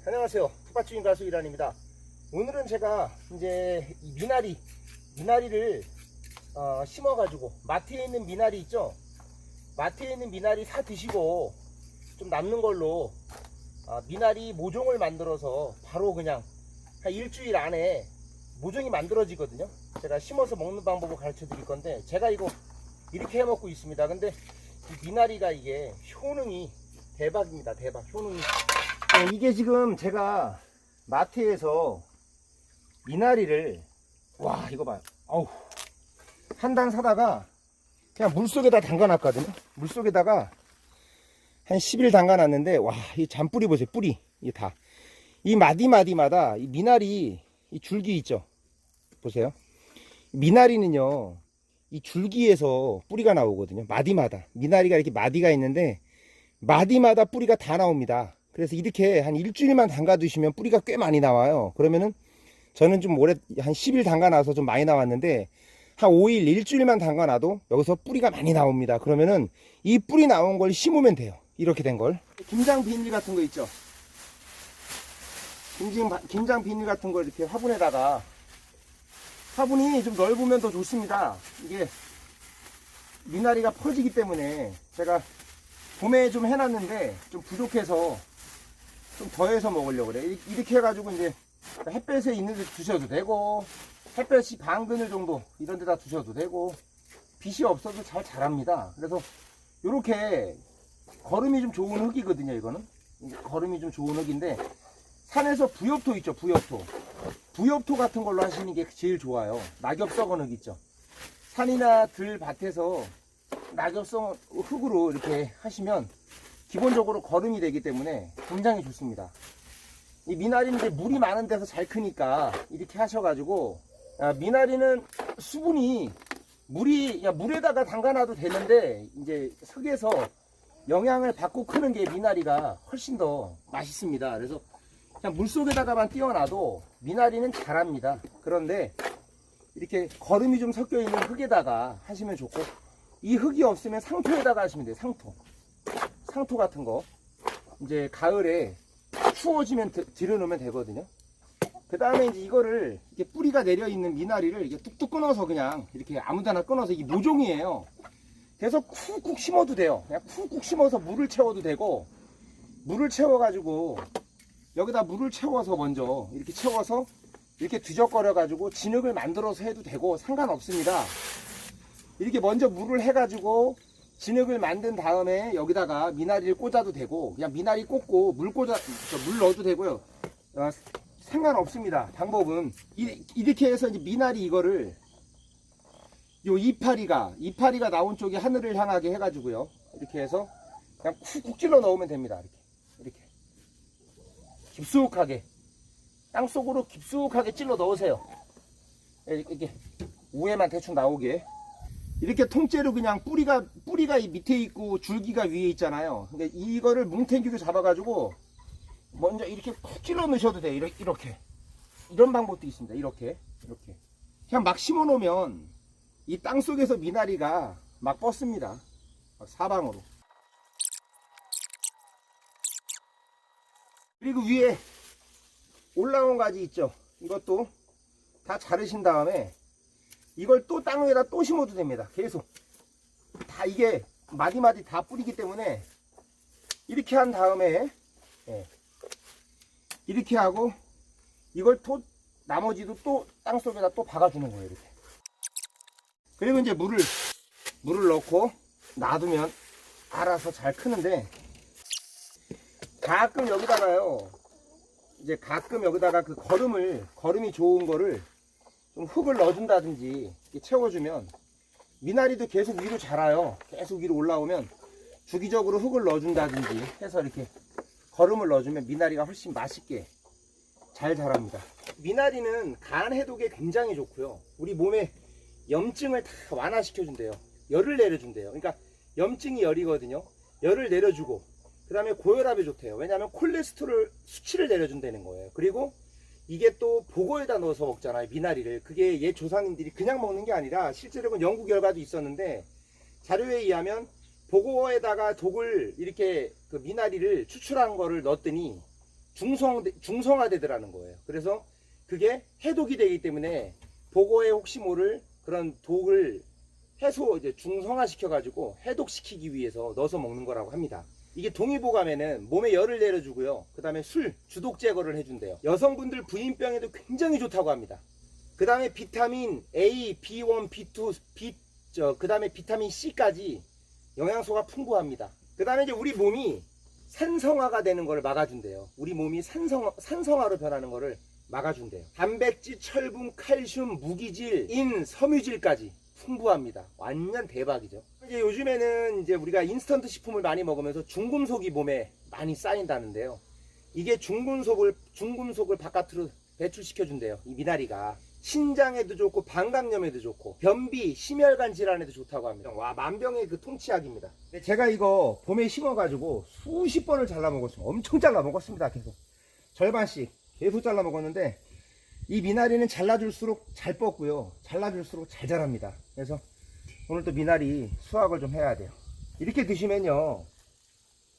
안녕하세요. 텃밭주인 가수 이란입니다. 오늘은 제가 이제 이 미나리를 심어가지고 마트에 있는 미나리 있죠? 마트에 있는 미나리 사 드시고 좀 남는 걸로 미나리 모종을 만들어서 바로 그냥 한 일주일 안에 모종이 만들어지거든요. 제가 심어서 먹는 방법을 가르쳐 드릴 건데, 제가 이거 이렇게 해 먹고 있습니다. 근데 이 미나리가 이게 효능이 대박입니다. 대박 효능이. 이게 지금 제가 마트에서 미나리를, 와 이거 봐요. 어우, 한 단 사다가 그냥 물속에다 담가 놨거든요. 물속에다가 한 10일 담가 놨는데, 와 이 잔뿌리 보세요. 뿌리 이게 다 이 마디마디마다 이 미나리 이 줄기 있죠, 보세요. 미나리는요 이 줄기에서 뿌리가 나오거든요. 마디마다 미나리가 이렇게 마디가 있는데 마디마다 뿌리가 다 나옵니다. 그래서 이렇게 한 일주일만 담가 두시면 뿌리가 꽤 많이 나와요. 그러면은 저는 좀 오래 한 10일 담가 놔서 좀 많이 나왔는데, 한 5일 일주일만 담가 놔도 여기서 뿌리가 많이 나옵니다. 그러면은 이 뿌리 나온 걸 심으면 돼요. 이렇게 된 걸. 김장 비닐 같은 거 있죠, 김장 비닐 같은 거 이렇게 화분에다가, 화분이 좀 넓으면 더 좋습니다. 이게 미나리가 퍼지기 때문에 제가 봄에 좀 해놨는데 좀 부족해서 좀 더해서 먹으려고 그래. 이렇게 해가지고 이제 햇볕에 있는 데 두셔도 되고, 햇볕이 반 그늘 정도 이런 데다 두셔도 되고, 빛이 없어도 잘 자랍니다. 그래서 요렇게 거름이 좀 좋은 흙이거든요. 이거는 거름이 좀 좋은 흙인데, 산에서 부엽토 있죠, 부엽토 같은 걸로 하시는 게 제일 좋아요. 낙엽 썩은 흙 있죠, 산이나 들밭에서 낙엽 썩은 흙으로 이렇게 하시면 기본적으로 거름이 되기 때문에 굉장히 좋습니다. 이 미나리는 이제 물이 많은 데서 잘 크니까 이렇게 하셔가지고, 미나리는 수분이 물에다가 담가놔도 되는데, 이제 흙에서 영양을 받고 크는 게 미나리가 훨씬 더 맛있습니다. 그래서 그냥 물속에다가만 띄워놔도 미나리는 자랍니다. 그런데 이렇게 거름이 좀 섞여 있는 흙에다가 하시면 좋고, 이 흙이 없으면 상토에다가 하시면 돼요. 상토 같은 거 이제 가을에 추워지면 들여놓으면 되거든요. 그 다음에 이제 이거를 이렇게 뿌리가 내려 있는 미나리를 이렇게 뚝뚝 끊어서 그냥 이렇게 아무데나 끊어서, 이게 모종이에요. 그래서 쿡쿡 심어도 돼요. 그냥 쿡쿡 심어서 물을 채워도 되고, 물을 채워가지고 여기다 물을 채워서 먼저 이렇게 채워서 이렇게 뒤적거려 가지고 진흙을 만들어서 해도 되고 상관없습니다. 이렇게 먼저 물을 해가지고 진흙을 만든 다음에 여기다가 미나리를 꽂아도 되고, 그냥 미나리 꽂고 물 넣어도 되고요. 상관없습니다. 방법은 이렇게 해서 이제 미나리 이거를 요 이파리가 나온 쪽에 하늘을 향하게 해가지고요, 이렇게 해서 그냥 쿡쿡 찔러 넣으면 됩니다. 이렇게 깊숙하게 땅속으로 깊숙하게 찔러 넣으세요. 이렇게 우에만 대충 나오게. 이렇게 통째로 그냥 뿌리가 이 밑에 있고 줄기가 위에 있잖아요. 근데 이거를 뭉탱기로 잡아가지고 먼저 이렇게 쿡 찔러 넣으셔도 돼요. 이렇게. 이런 방법도 있습니다. 이렇게 그냥 막 심어 놓으면 이 땅 속에서 미나리가 막 뻗습니다. 막 사방으로. 그리고 위에 올라온 가지 있죠, 이것도 다 자르신 다음에 이걸 또 땅 위에다 또 심어도 됩니다. 계속 다 이게 마디마디 다 뿌리기 때문에 이렇게 한 다음에, 이렇게 하고 이걸 또 나머지도 또 땅속에다 또 박아주는 거예요. 이렇게. 그리고 이제 물을 넣고 놔두면 알아서 잘 크는데, 가끔 여기다가요, 이제 가끔 여기다가 그 거름이 좋은 거를 좀 흙을 넣어준다든지 채워주면 미나리도 계속 위로 자라요. 계속 위로 올라오면 주기적으로 흙을 넣어준다든지 해서 이렇게 거름을 넣어주면 미나리가 훨씬 맛있게 잘 자랍니다. 미나리는 간 해독에 굉장히 좋고요, 우리 몸에 염증을 다 완화시켜준대요. 열을 내려준대요. 그러니까 염증이 열이거든요. 열을 내려주고, 그 다음에 고혈압에 좋대요. 왜냐하면 콜레스테롤 수치를 내려준다는 거예요. 그리고 이게 또 보고에다 넣어서 먹잖아요, 미나리를. 그게 옛 조상님들이 그냥 먹는 게 아니라 실제로는 연구 결과도 있었는데, 자료에 의하면 보고에다가 독을 이렇게 그 미나리를 추출한 거를 넣었더니 중성화되더라는 거예요. 그래서 그게 해독이 되기 때문에 보고에 혹시 모를 그런 독을 이제 중성화시켜가지고 해독시키기 위해서 넣어서 먹는 거라고 합니다. 이게 동의보감에는 몸에 열을 내려주고요. 그 다음에 주독 제거를 해준대요. 여성분들 부인병에도 굉장히 좋다고 합니다. 그 다음에 비타민 A, B1, B2, 그 다음에 비타민 C까지 영양소가 풍부합니다. 그 다음에 이제 우리 몸이 산성화가 되는 걸 막아준대요. 우리 몸이 산성화로 변하는 거를 막아준대요. 단백질, 철분, 칼슘, 무기질, 인, 섬유질까지 풍부합니다. 완전 대박이죠. 이제 요즘에는 이제 우리가 인스턴트 식품을 많이 먹으면서 중금속이 몸에 많이 쌓인다는데요. 이게 중금속을 바깥으로 배출시켜 준대요. 이 미나리가 신장에도 좋고 방광염에도 좋고 변비, 심혈관 질환에도 좋다고 합니다. 와, 만병의 그 통치약입니다. 제가 이거 봄에 심어가지고 수십 번을 잘라 먹었습니다. 엄청 잘라 먹었습니다. 계속 절반씩 계속 잘라 먹었는데 이 미나리는 잘라줄수록 잘 뻗고요. 잘라줄수록 잘 자랍니다. 그래서 오늘 또 미나리 수확을 좀 해야 돼요. 이렇게 드시면요,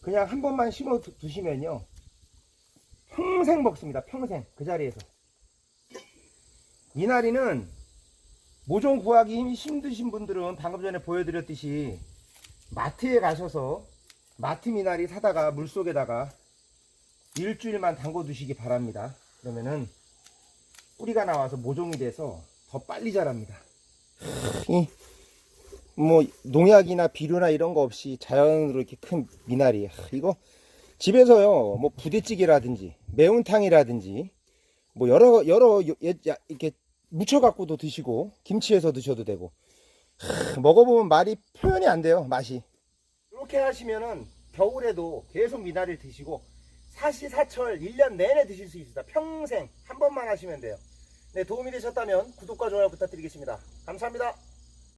그냥 한 번만 심어 두시면요 평생 먹습니다. 평생 그 자리에서. 미나리는 모종 구하기 힘드신 분들은 방금 전에 보여드렸듯이 마트에 가셔서 마트 미나리 사다가 물속에다가 일주일만 담궈 두시기 바랍니다. 그러면은 뿌리가 나와서 모종이 돼서 더 빨리 자랍니다. 뭐 농약이나 비료나 이런 거 없이 자연으로 이렇게 큰 미나리, 이거 집에서요 뭐 부대찌개라든지 매운탕이라든지 뭐 여러 이렇게 무쳐 갖고도 드시고 김치에서 드셔도 되고, 먹어보면 말이 표현이 안 돼요. 맛이 이렇게 하시면은 겨울에도 계속 미나리를 드시고 사시사철 1년 내내 드실 수 있습니다. 평생 한 번만 하시면 돼요. 네, 도움이 되셨다면 구독과 좋아요 부탁드리겠습니다. 감사합니다.